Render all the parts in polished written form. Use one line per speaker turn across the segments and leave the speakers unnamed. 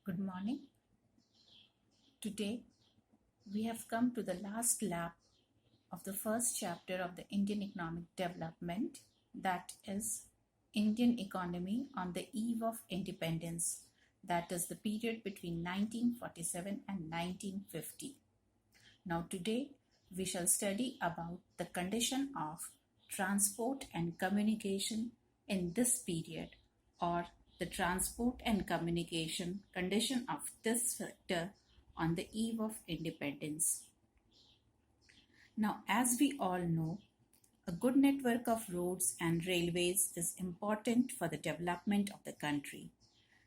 Good morning. Today we have come to the last lap of the first chapter of the Indian economic development, that is Indian economy on the eve of independence, that is the period between 1947 and 1950. Now today we shall study about the condition of transport and communication in this period, or the transport and communication condition of this sector on the eve of independence. Now, as we all know, a good network of roads and railways is important for the development of the country.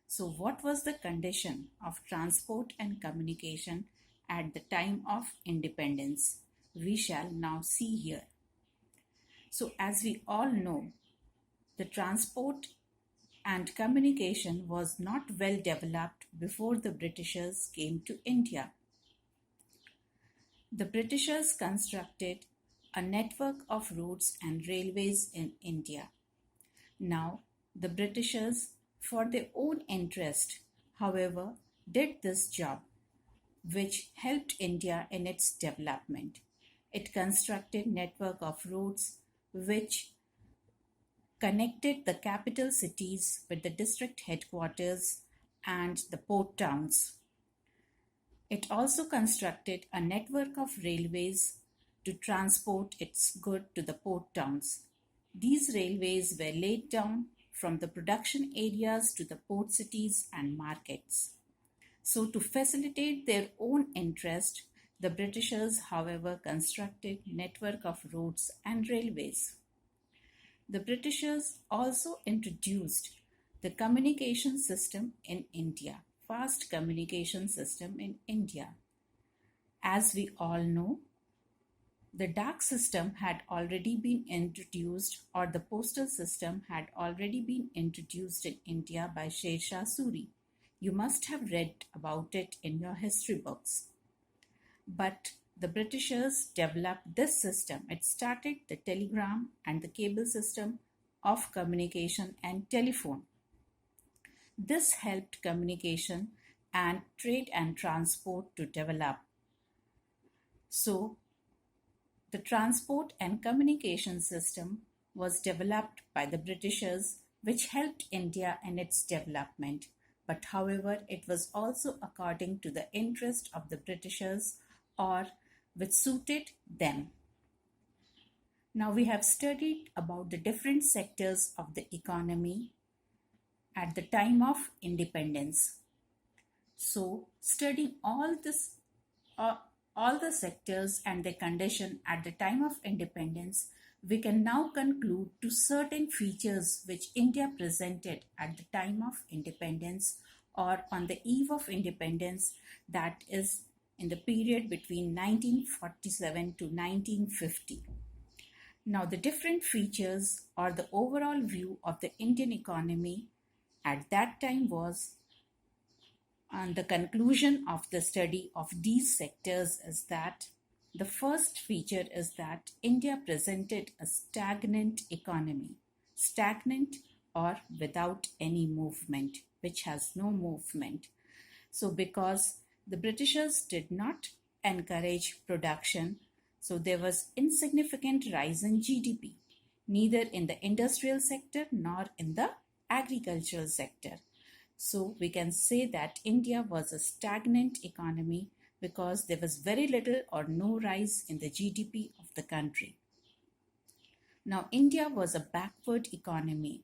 So, what was the condition of transport and communication at the time of independence? We shall now see here. So, as we all know, the transport and communication was not well developed before the Britishers came to India. The Britishers constructed a network of roads and railways in India. Now, the Britishers, for their own interest, however, did this job, which helped India in its development. It constructed network of roads which connected the capital cities with the district headquarters and the port towns. It also constructed a network of railways to transport its goods to the port towns. These railways were laid down from the production areas to the port cities and markets. So, to facilitate their own interest, the Britishers, however, constructed network of roads and railways. The Britishers also introduced the communication system in India, fast communication system in India. As we all know, the dark system had already been introduced, or the postal system had already been introduced in India by Sher Shah Suri. You must have read about it in your history books. But the Britishers developed this system. It started the telegram and the cable system of communication and telephone. This helped communication and trade and transport to develop. So, the transport and communication system was developed by the Britishers, which helped India in its development. But however, it was also according to the interest of the Britishers, or which suited them. Now we have studied about the different sectors of the economy at the time of independence. So, studying all the sectors and their condition at the time of independence, we can now conclude to certain features which India presented at the time of independence or on the eve of independence, that is in the period between 1947 to 1950. Now, the different features or the overall view of the Indian economy at that time was, and the conclusion of the study of these sectors is that the first feature is that India presented a stagnant economy, stagnant or without any movement, which has no movement. So, because the Britishers did not encourage production, so there was insignificant rise in GDP, neither in the industrial sector nor in the agricultural sector. So we can say that India was a stagnant economy because there was very little or no rise in the GDP of the country. Now, India was a backward economy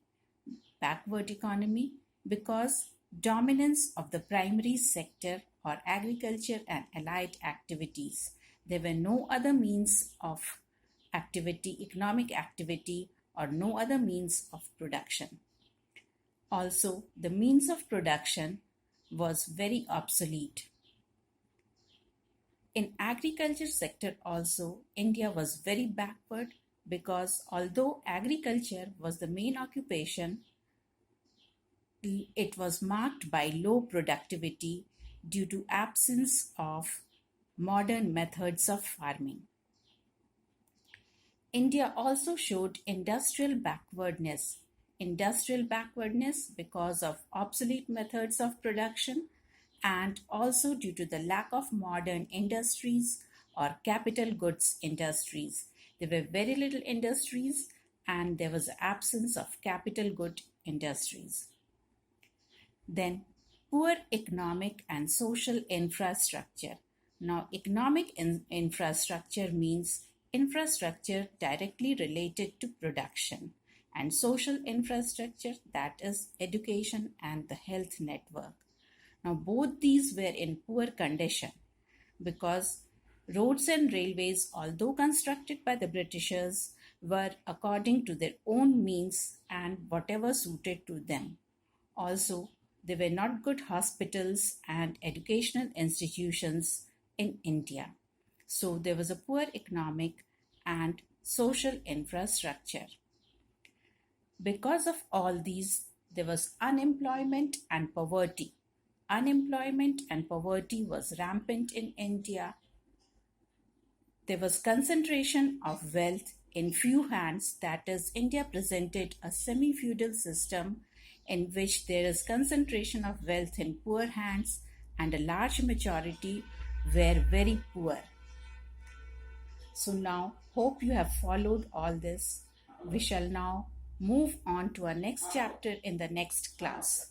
because dominance of the primary sector or agriculture and allied activities. There were no other means of activity, economic activity, or no other means of production. Also, the means of production was very obsolete. In agriculture sector also, India was very backward because although agriculture was the main occupation, it was marked by low productivity due to absence of modern methods of farming. India also showed industrial backwardness because of obsolete methods of production and also due to the lack of modern industries or capital goods industries. There were very little industries and there was absence of capital good industries. Then poor economic and social infrastructure. Now, economic infrastructure means infrastructure directly related to production, and social infrastructure, that is education and the health network. Now, both these were in poor condition because roads and railways, although constructed by the Britishers, were according to their own means and whatever suited to them. Also, there were not good hospitals and educational institutions in India. So, there was a poor economic and social infrastructure. Because of all these, there was unemployment and poverty. Unemployment and poverty was rampant in India. There was concentration of wealth in few hands, that is, India presented a semi feudal system in which there is concentration of wealth in poor hands and a large majority were very poor. So, now, hope you have followed all this. We shall now move on to our next chapter in the next class.